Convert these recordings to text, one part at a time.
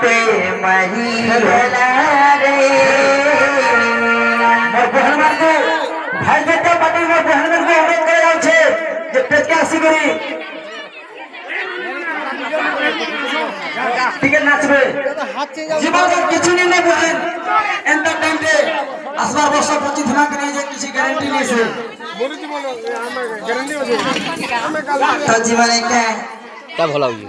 पे महिला रे मोर बहन मान को भाई बेटा पाटी मोर बहन मान को अनुरोध करे जाउ छे जे पेट के आसी करी ठीक है नाचबे जीवन में किछु नहीं बुझे एंता टाइम पे असबार वर्ष पची धमा करे जे किसी गारंटी नहीं से बोलो हमें गारंटी हो जे हमें काल तो जीवन क्या भला हुई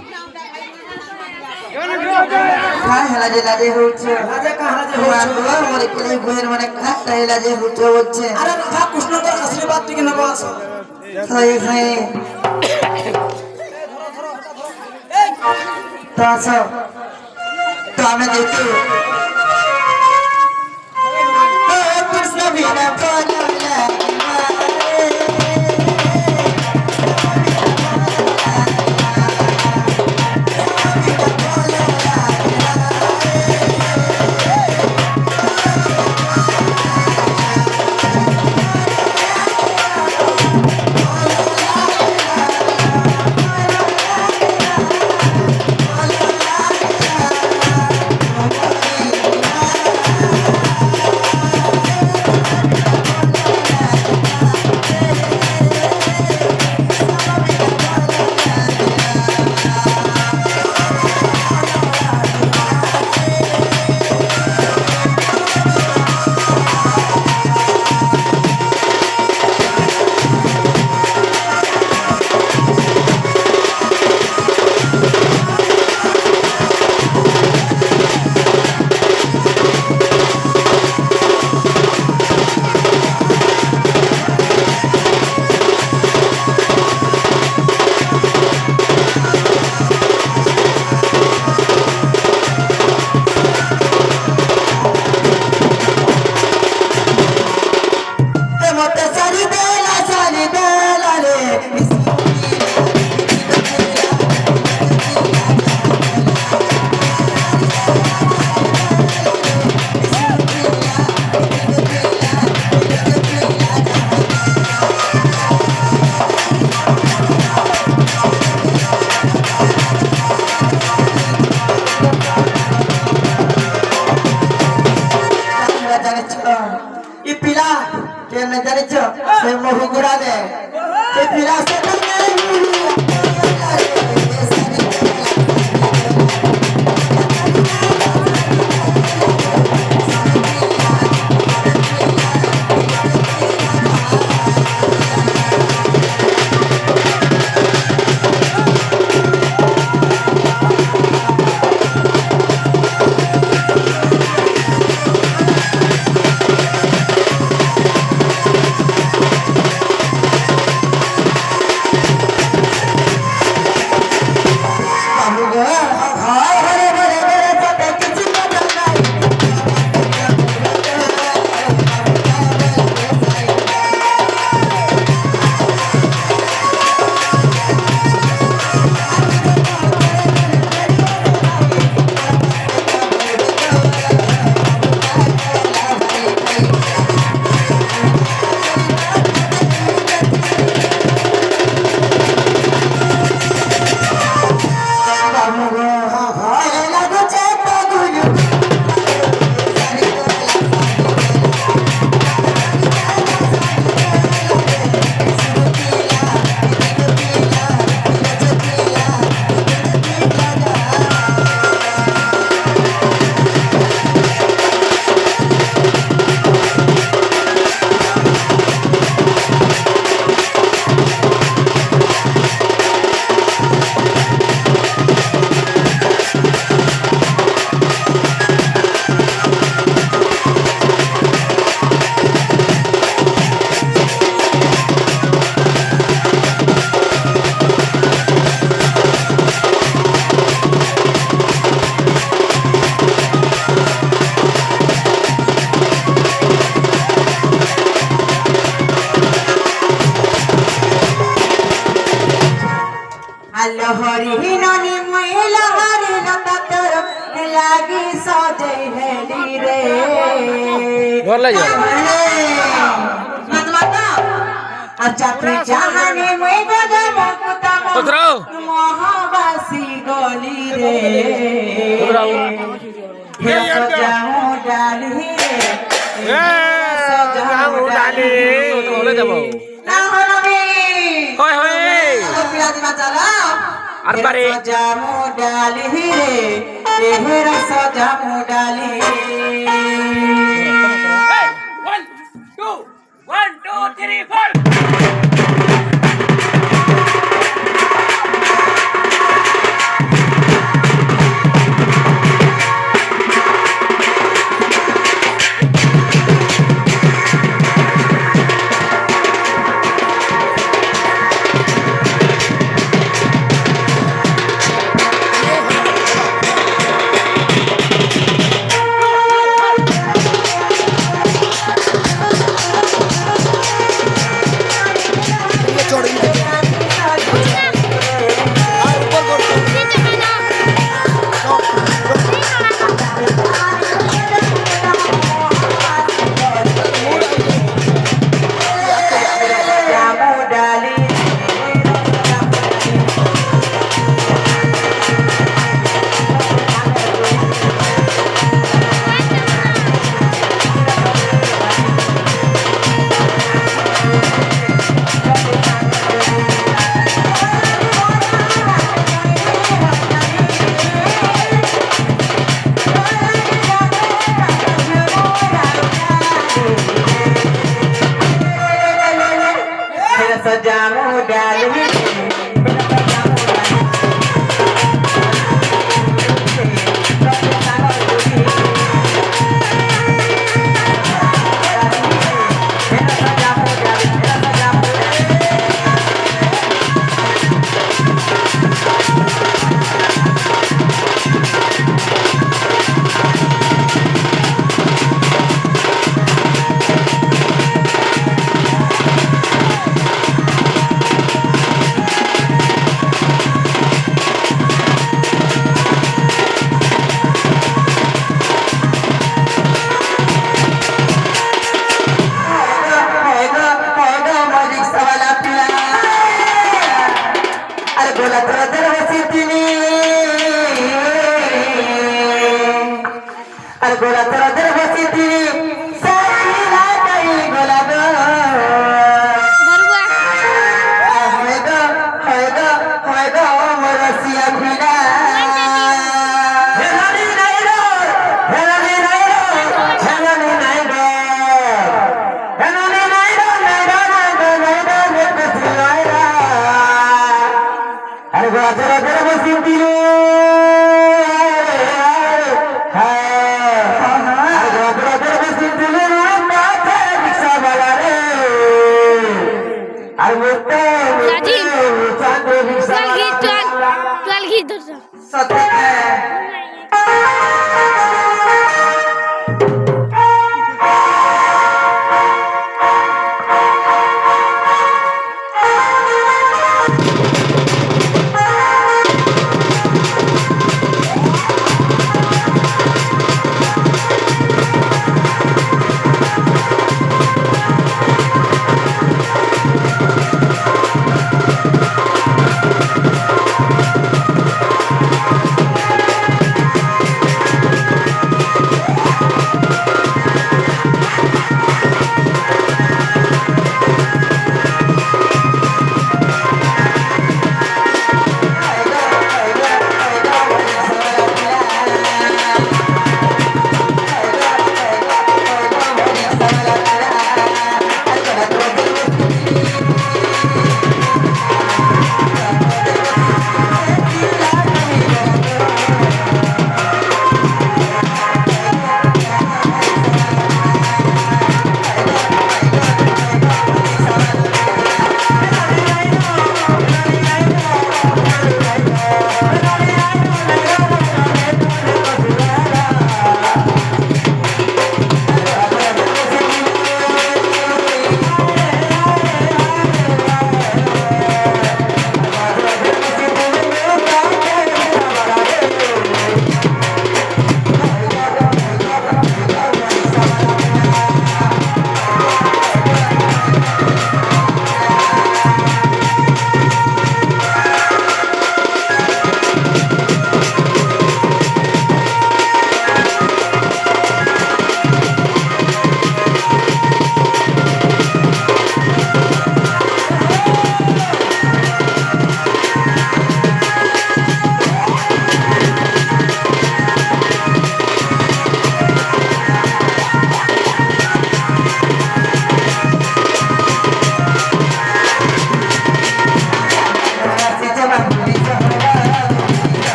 काय हला जे लाजे होचे लाजे का हला जे होचे मोरे केले गोहेर माने का काय लाजे होचे अरे राधा कृष्ण तो आशीर्वाद टिके नवास सही सही तो आसो तो हमें देखते कृष्ण बिना पागल ये पिला के न जाने छ से मोह गुड़ा दे ये पिला से लहरी ननी महिला हरी लतर लागी सजे हेली रे घर ले जा मतवाता अच्छा तू चाहने में गदा मुक्ता महावासी गो बोली रे हे सजाऊ डाली रे सजाऊ डाली ना हो नबी होय होय पियाजी बचाला अरे सजाऊ डाली रे हे सजाऊ डाली 1 2 3 4 सजाऊ डाली गोला तर दर बसी थी साईला काही गोला ग होय ग मरसिया खुला हेलानी नाही रो हेलानी नाही रो हेलानी नाही रो हेलानी नाही रो अरे गोला तर दर बसी थी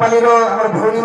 ପାଲିର ଆମର ଭଉଣୀ